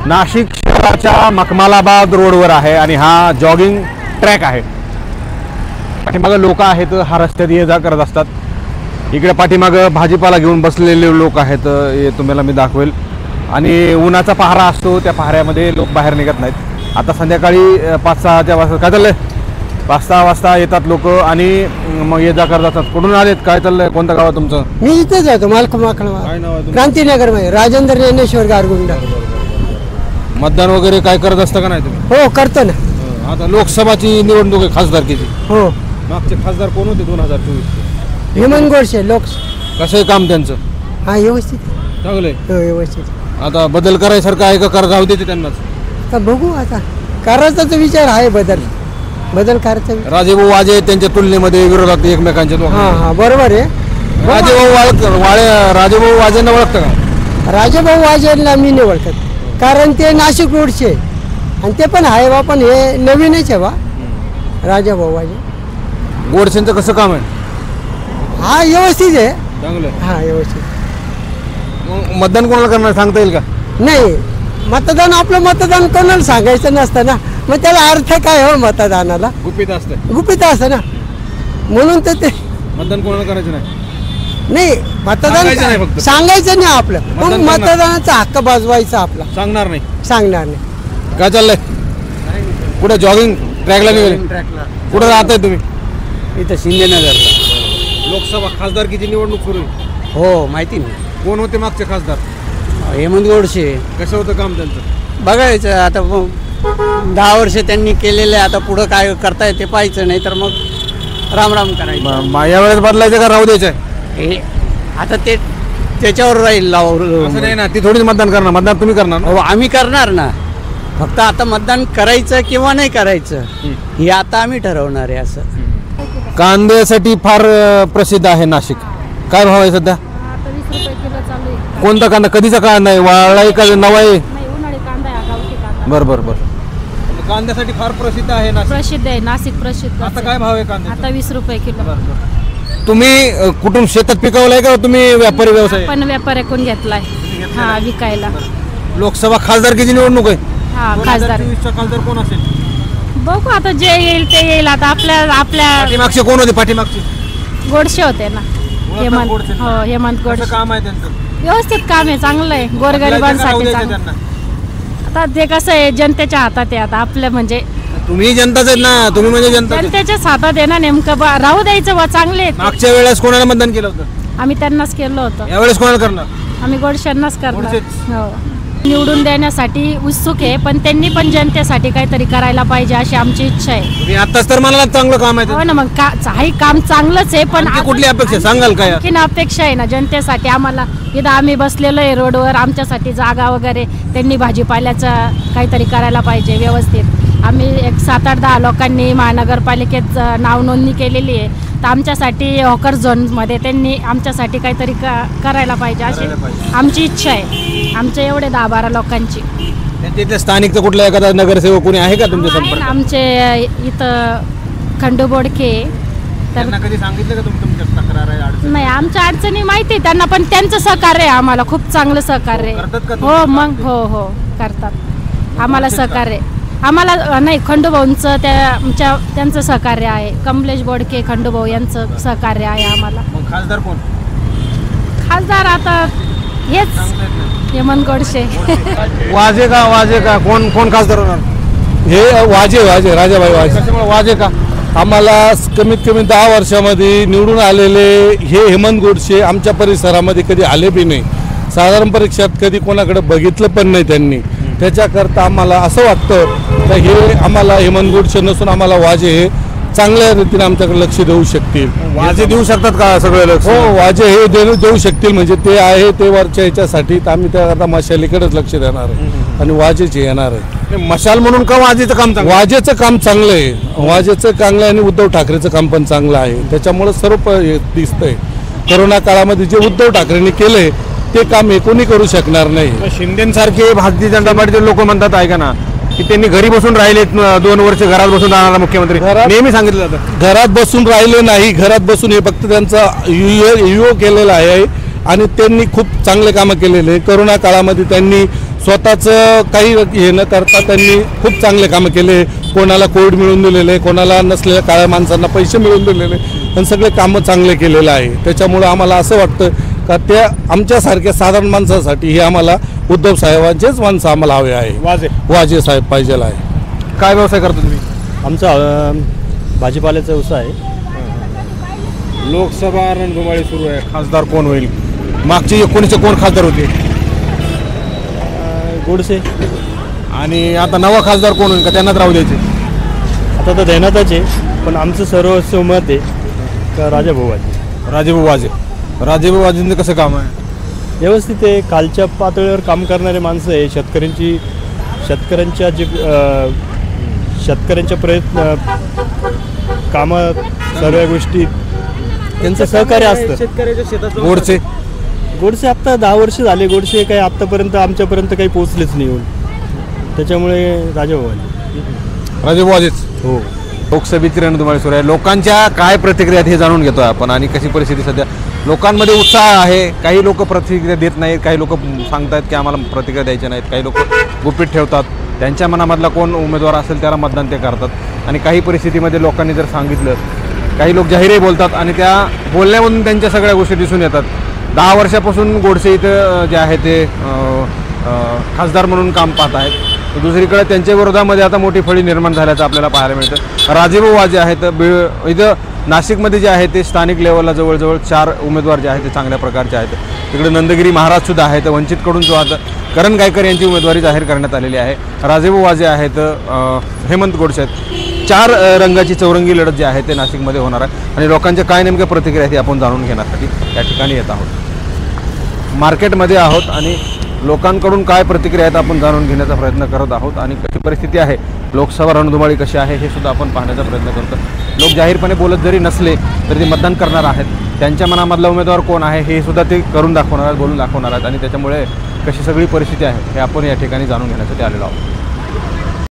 नाशिक शहराच्या मखमालाबाद रोडवर आहे आणि हा जॉगिंग ट्रॅक आहे। पाठीमागं लोक आहेत, हा रस्त्यात ये जा करत असतात। इकडे पाठीमागं भाजीपाला घेऊन बसलेले लोक आहेत, हे तुम्हाला मी दाखवेल। आणि उन्हाचा पहारा असतो, त्या पहाऱ्यामध्ये लोक बाहेर निघत नाहीत। आता संध्याकाळी 5-6 वाजता काय चाललंय, 5-6 वाजता येतात लोक आणि मग ये जा करत असतात। कुठून आलेत, काय चाललंय, कोणतं गाव तुमचं? मी इथेच आहे, क्रांतीनगर मध्ये राजेंद्र ज्ञानेश्वर गारगुंडा। मतदान वगैरे काय करत असतं का नाही तुम्ही? हो करतो ना। आता लोकसभाची निवडणूक आहे, खासदारकीची। हो, मागचे खासदार कोण होते 2024 चे? हेमंत गोडसे। कसं आहे काम त्यांचं? हा व्यवस्थित चांगलंय, व्यवस्थित। आता बदल करायसारखं आहे का, कर जाऊ देते त्यांनाच? आता बघू, आता करायचा विचार आहे, बदल करायचा। राजेभाऊ वाजे त्यांच्या तुलनेमध्ये विरोधात एकमेकांच्या हा बरोबर आहे। राजेभाऊ वाजेंना ओळखतं का? राजेभाऊ वाजेंना मी नाही ओळखत, कारण ते नाशिक रोडचे आणि ते पण आहे बा, पण हे नवीनच आहे बा राजेभाऊ वाजे। गोडसेंचं कसं काम आहे? हा व्यवस्थित आहे, चांगलं आहे। हा व्यवस्थित। मतदान कोणाला करणार सांगता येईल का? नाही, मतदान आपलं मतदान कोणाला सांगायचं नसतं ना, मग त्याला अर्थ काय हो मतदानाला? गुपित असतं, गुपित असतं ना, म्हणून तर ते मतदान कोणाला करायचं नाही। नाही, मतदान सांगायचं नाही आपलं, मग मतदानाचा हक्क बाजवायचा आपला। सांगणार नाही? सांगणार नाही। काय चाललंय? कुठे जॉगिंग ट्रॅकला निघाले? कुठे राहताय तुम्ही? इथं शिंदेनगरला। लोकसभा खासदारकीची निवडणूक सुरू आहे। हो, माहिती नाही कोण होते मागचे खासदार? हेमंत गोडसे। कसं होतं काम त्यांचं? बघायचं आता, 10 वर्ष त्यांनी केलेले, आता पुढं काय करता येते पाहायचं, नाही तर मग राम राम करायचं। यावेळेस बदलायचं का राहू द्यायचं? हे आता ते त्याच्यावर राहील। असं नाही ना, ती थोडीच मतदान करणार, मतदान तुम्ही करणार? हो, आम्ही करणार ना, फक्त आता मतदान करायचं किंवा नाही करायचं हे आता आम्ही ठरवणार आहे। असं कांद्यासाठी फार प्रसिद्ध आहे नाशिक, काय भाव आहे सध्या? आता 20 रुपये किलो चालू आहे। कोणता कांदा, कधीचा कांदा आहे, वाळला का नवा आहे? नाही, उन्हाळी कांदा आहे, गावठी कांदा। बरं कांद्यासाठी फार प्रसिद्ध आहे नाशिक। प्रसिद्ध आहे नाशिक, प्रसिद्ध। आता काय भाव आहे कांदा? आता 20 रुपये किलो। तुम्ही कुठून शेतात पिकवलाय का तुम्ही व्यापारी व्यवसाय? पण व्यापाऱ्याकडून घेतलाय, हा, विकायला। लोकसभा खासदारकीची निवडणूक आहे, हा, खासदार खासदार कोण असेल? बघू आता, जे येईल ते येईल। आता आपल्या पाठीमागचे कोण होते? पाठीमागचे गोडसे होते ना, हेमंत। हो, हेमंत गोडसे। काम आहे त्यांचं? व्यवस्थित काम आहे, चांगलं आहे, गोरगरिबांसाठी चांगलं। आता ते कसं आहे, जनतेच्या हातात आहे आता आपलं, म्हणजे तुम्ही जनताच आहेत ना, तुम्ही म्हणजे जनतेच्याच हातात आहे ना नेमकं। राहू द्यायचं बा, चांगले आहेत। मागच्या वेळेस कोणाला मतदान केलं होतं? आम्ही त्यांनाच केलं होतं। यावेळेस कोणाला करणार? आम्ही गोडशांनाच करणार। हो, निवडून देण्यासाठी उत्सुक आहे, पण त्यांनी पण जनतेसाठी काहीतरी करायला पाहिजे अशी आमची इच्छा आहे। तुम्ही आताच तर मला चांगलं काम आहे। हो ना, मग काम चांगलंच आहे, पण कुठली अपेक्षा सांगाल काय? आणखीन अपेक्षा आहे ना जनतेसाठी। आम्हाला इथं आम्ही बसलेलो आहे रोडवर, आमच्यासाठी जागा वगैरे त्यांनी भाजीपाल्याचं काहीतरी करायला पाहिजे व्यवस्थित। आम्ही एक 7-8-10 लोकांनी महानगरपालिकेत नाव नोंदणी केलेली आहे, तर आमच्यासाठी हॉकर झोनमध्ये त्यांनी आमच्यासाठी काहीतरी करायला पाहिजे अशी आमची इच्छा आहे, आमच्या एवढे 10-12 लोकांची। त्यांच्या स्थानिक तर कुठला एखादा नगरसेवक कोणी आहे का तुमच्या संपर्कात? आमचे इथं खंडू बोडके। त्यांना कधी सांगितलं का तुमच्या तक्रार आहे, अडचण? नाही, आमच्या अडचणी माहिती आहे त्यांना, पण त्यांचं सहकार्य आहे आम्हाला, खूप चांगलं सहकार्य आहे। हो, मग हो करतात, आम्हाला सहकार्य। आम्हाला नाही, खंडूभाऊंचं त्यांचं सहकार्य आहे, कमलेश बोडके खंडूभाऊ यांचं सहकार्य आहे आम्हाला। खासदार कोण? खासदार आता हेच हेमंत गोडसे। वाजे का कोण खासदार होणार? हे वाजे राजाभाई वाजे। वाजे का? आम्हाला कमीत कमी 10 वर्षामध्ये निवडून आलेले हे हेमंत गोडसे आमच्या परिसरामध्ये कधी आले बी नाही, साधारण परीक्षात कधी कोणाकडे बघितलं पण नाही त्यांनी। त्याच्याकरता आम्हाला असं वाटतं तर हे आम्हाला हेमंत गोडसे नसून आम्हाला वाजे हे चांगल्या रीतीने आमच्याकडे लक्ष देऊ शकतील। वाजे देऊ शकतात का सगळे लक्ष? हो, वाजे हे देऊ शकतील, म्हणजे ते आहे ते वरच्या ह्याच्यासाठी आम्ही त्या मशालीकडेच लक्ष देणार आहे आणि वाजेचे येणार आहे। मशाल म्हणून का वाजेचं काम चांगलं? वाजेचं काम चांगलं आहे, वाजेचं चांगलं आहे आणि उद्धव ठाकरेचं काम पण चांगलं आहे, त्याच्यामुळे सर्व दिसतंय। कोरोना काळामध्ये जे उद्धव ठाकरेंनी केलंय ते काम कोणी करू शकणार नाही। शिंदेसारखे भारतीय जनता पार्टीचे लोक म्हणतात ऐका ना, की त्यांनी घरी बसून राहिले, 2 वर्ष घरात बसून राहणारा मुख्यमंत्री नेहमी सांगितलं जातं। घरात बसून राहिले नाही, घरात बसून हे फक्त त्यांचा युओ केलेला आहे आणि त्यांनी खूप चांगले कामं केलेले. करोना काळामध्ये त्यांनी स्वतःचं काही हे न करता त्यांनी खूप चांगले कामं केले. कोणाला कोविड मिळवून दिलेले, कोणाला नसलेल्या काळ्या माणसांना पैसे मिळवून दिलेले, आणि सगळे कामं चांगले केलेलं आहे. त्याच्यामुळं आम्हाला असं वाटतं का त्या आमच्यासारख्या साधारण माणसासाठी हे आम्हाला उद्धव साहेबांचेच माणसं आम्हाला हवे आहे. वाजे साहेब पाहिजे आहे. काय व्यवसाय करता तुम्ही? आमचा भाजीपाल्याचा व्यवसाय आहे. लोकसभा रणधुमाळी सुरू आहे, खासदार कोण होईल? मागचे 19 कोण खासदार होते? गोडसे. आणि आता नवा खासदार कोण होईल का त्यांनाच राहू द्यायचे? आता तर देण्यातच आहे, पण आमचं सर्वस्व मत आहे का राजाभाऊ वाजे. राजेभाऊ वाजे. राजेभाऊ वाजेंचं कसं काम आहे? व्यवस्थित आहे, खालच्या पातळीवर काम करणारे माणसं आहे. शेतकऱ्यांच्या जे शेतकऱ्यांच्या प्रयत्न कामं सर्व गोष्टी त्यांचं सहकार्य असतं. गोडसे आत्ता 10 वर्ष झाले. गोडसे काही आत्तापर्यंत आमच्यापर्यंत काही पोहोचलेच नाही येऊन. त्याच्यामुळे राजाभाऊ राजेभाऊ हो. लोकसभेची रणधुमाळी सुरू आहे. लोकांच्या काय प्रतिक्रिया आहेत हे जाणून घेतोय आपण, आणि कशी परिस्थिती सध्या लोकांमध्ये उत्साह आहे. काही लोक प्रतिक्रिया देत नाहीत, काही लोक सांगतात की आम्हाला प्रतिक्रिया द्यायच्या नाहीत, काही लोक गुपित ठेवतात. त्यांच्या मनामधला कोण उमेदवार असेल त्याला मतदान ते करतात. आणि काही परिस्थितीमध्ये लोकांनी जर सांगितलं, काही लोक जाहीरही बोलतात आणि त्या बोलण्यामधून त्यांच्या सगळ्या गोष्टी दिसून येतात. 10 वर्षापासून गोडसे इथं जे आहे ते खासदार म्हणून काम पाहत आहेत. तर दुसरीकडे त्यांच्या विरोधामध्ये आता मोठी फळी निर्माण झाल्याचं आपल्याला पाहायला मिळतं. राजेभाऊ वाजे आहेत इथं नाशिकमध्ये जे आहे ते स्थानिक लेवलला जवळजवळ 4 उमेदवार जे आहेत ते चांगल्या प्रकारचे आहेत. तिकडे नंदगिरी महाराजसुद्धा आहेत. वंचितकडून जो आता करण गायकर यांची उमेदवारी जाहीर करण्यात आलेली आहे. राजेभाऊ वाजे आहेत, हेमंत गोडसे आहेत. 4 रंगाची चौरंगी लढत जी आहे ते नाशिकमध्ये होणार आहे. आणि लोकांच्या काय नेमक्या प्रतिक्रिया आहेत आपण जाणून घेण्यासाठी या ठिकाणी येत आहोत. मार्केटमध्ये आहोत आणि लोकांकडून काय प्रतिक्रिया आहेत आपण जाणून घेण्याचा प्रयत्न करत आहोत. आणि कशी परिस्थिती आहे, लोकसभा रणधुमाळी कशी आहे हे सुद्धा आपण पाहण्याचा प्रयत्न करतो. लोक जाहीरपणे बोलत जरी नसले तरी ते मतदान करणार आहेत. त्यांच्या मनामधला उमेदवार कोण आहे हे सुद्धा ते करून दाखवणार आहेत, बोलून दाखवणार आहेत. आणि त्याच्यामुळे कशी सगळी परिस्थिती आहे हे आपण या ठिकाणी जाणून घेण्यासाठी आलेलो आहोत.